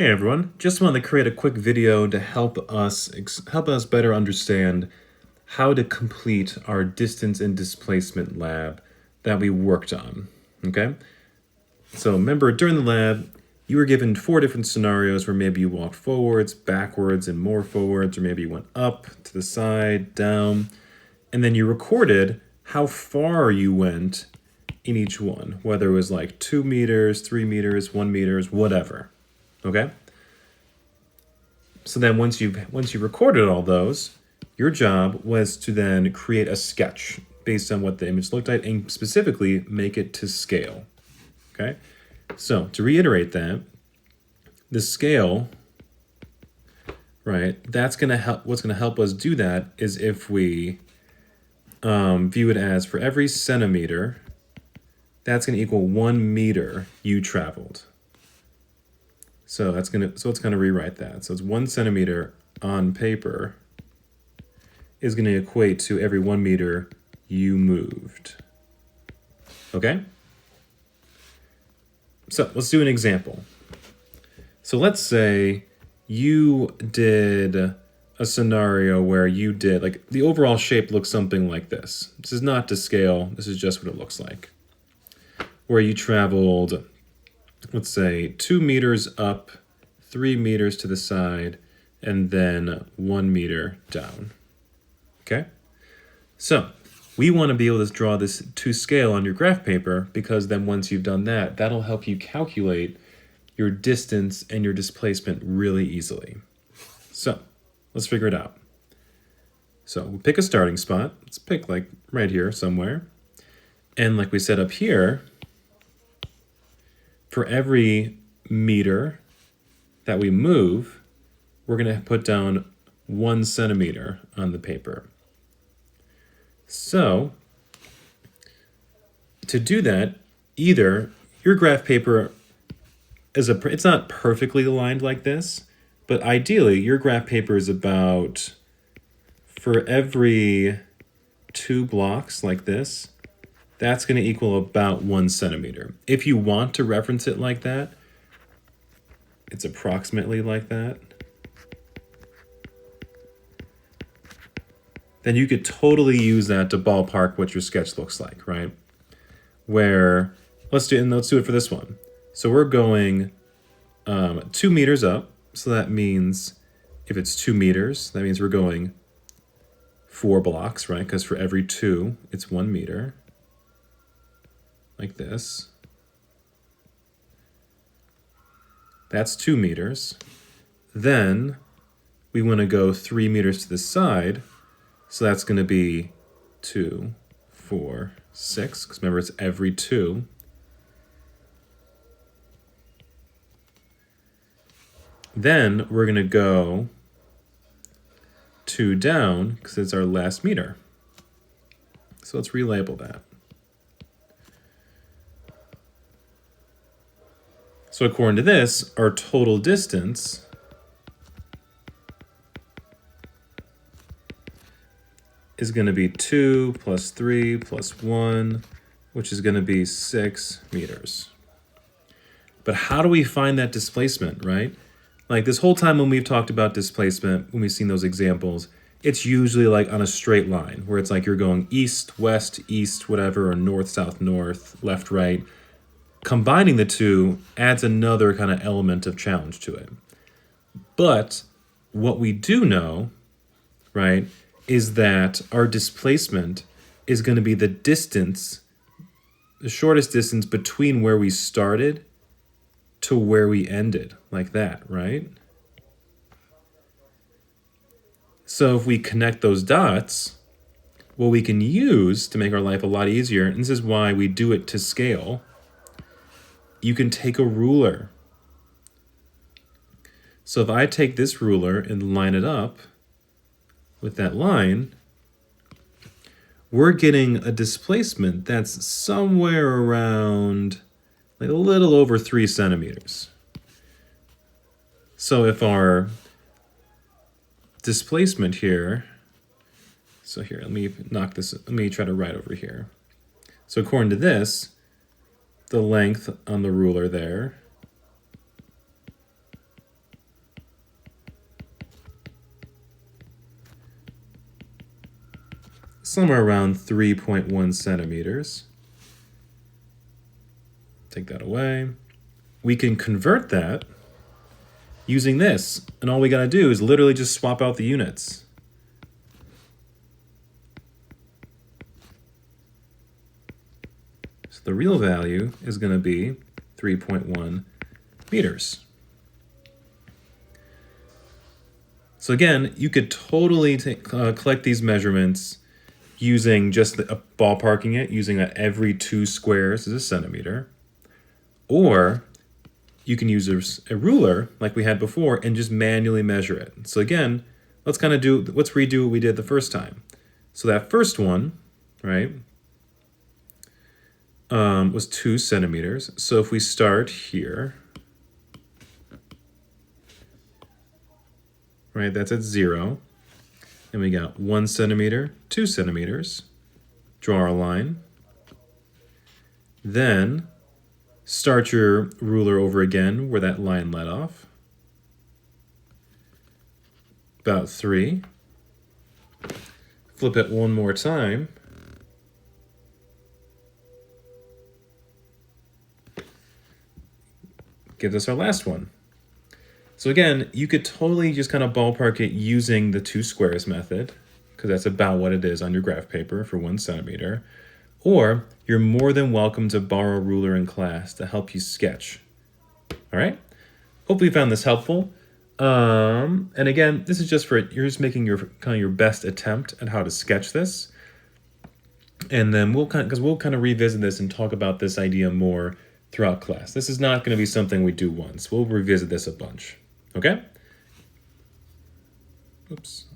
Hey everyone, just wanted to create a quick video to help us better understand how to complete our distance and displacement lab that we worked on, okay? So remember, during the lab, you were given 4 different scenarios where maybe you walked forwards, backwards, and more forwards, or maybe you went up, to the side, down, and then you recorded how far you went in each one, whether it was like 2 meters, 3 meters, 1 meters, whatever, okay? So then once you recorded all those, your job was to then create a sketch based on what the image looked like and specifically make it to scale. Okay? So to reiterate that, the scale, right, that's going to help. What's going to help us do that is if we view it as for every centimeter, that's going to equal 1 meter you traveled. So it's gonna rewrite that. So it's 1 centimeter on paper is gonna equate to every 1 meter you moved. Okay? So let's do an example. So let's say you did a scenario where you did, like, the overall shape looks something like this. This is not to scale, this is just what it looks like. Where you traveled, let's say 2 meters up, 3 meters to the side, and then 1 meter down. Okay? So we want to be able to draw this to scale on your graph paper, because then once you've done that, that'll help you calculate your distance and your displacement really easily. So let's figure it out. So we'll pick a starting spot. Let's pick like right here somewhere. And like we said up here, for every meter that we move, we're going to put down 1 centimeter on the paper. So to do that, either your graph paper it's not perfectly aligned like this, but ideally your graph paper is about, for every 2 blocks like this, that's going to equal about 1 centimeter. If you want to reference it like that, it's approximately like that. Then you could totally use that to ballpark what your sketch looks like, right? Where, let's do it for this one. So we're going 2 meters up. So that means if it's 2 meters, that means we're going 4 blocks, right? Because for every 2, it's 1 meter. Like this. That's 2 meters. Then we want to go 3 meters to the side. So that's going to be 2, 4, 6. Because remember, it's every 2. Then we're going to go 2 down because it's our last meter. So let's relabel that. So according to this, our total distance is going to be 2 plus 3 plus 1, which is going to be 6 meters. But how do we find that displacement, right? Like this whole time when we've talked about displacement, when we've seen those examples, it's usually like on a straight line where it's like you're going east, west, east, whatever, or north, south, north, left, right. Combining the two adds another kind of element of challenge to it. But what we do know, right, is that our displacement is going to be the distance, the shortest distance between where we started to where we ended, like that, right? So if we connect those dots, what we can use to make our life a lot easier, and this is why we do it to scale, you can take a ruler. So if I take this ruler and line it up with that line, we're getting a displacement that's somewhere around like a little over 3 centimeters. So if our displacement here, so here, let me try to write over here. So according to this, the length on the ruler there somewhere around 3.1 centimeters. Take that away. We can convert that using this, and all we gotta do is literally just swap out the units. So the real value is gonna be 3.1 meters. So again, you could totally collect these measurements using just ballparking it, using that every 2 squares is a centimeter. Or you can use a ruler like we had before and just manually measure it. So again, let's redo what we did the first time. So that first one, right, was 2 centimeters. So if we start here, right, that's at 0. And we got 1 centimeter, 2 centimeters. Draw our line. Then start your ruler over again where that line led off. About 3. Flip it one more time. Gives us our last one. So again, you could totally just kind of ballpark it using the 2 squares method, because that's about what it is on your graph paper for 1 centimeter. Or you're more than welcome to borrow a ruler in class to help you sketch. All right? Hopefully you found this helpful. And again, this is just you're just making your best attempt at how to sketch this. And then we'll kind of revisit this and talk about this idea more throughout class. This is not going to be something we do once. We'll revisit this a bunch. Okay? Oops.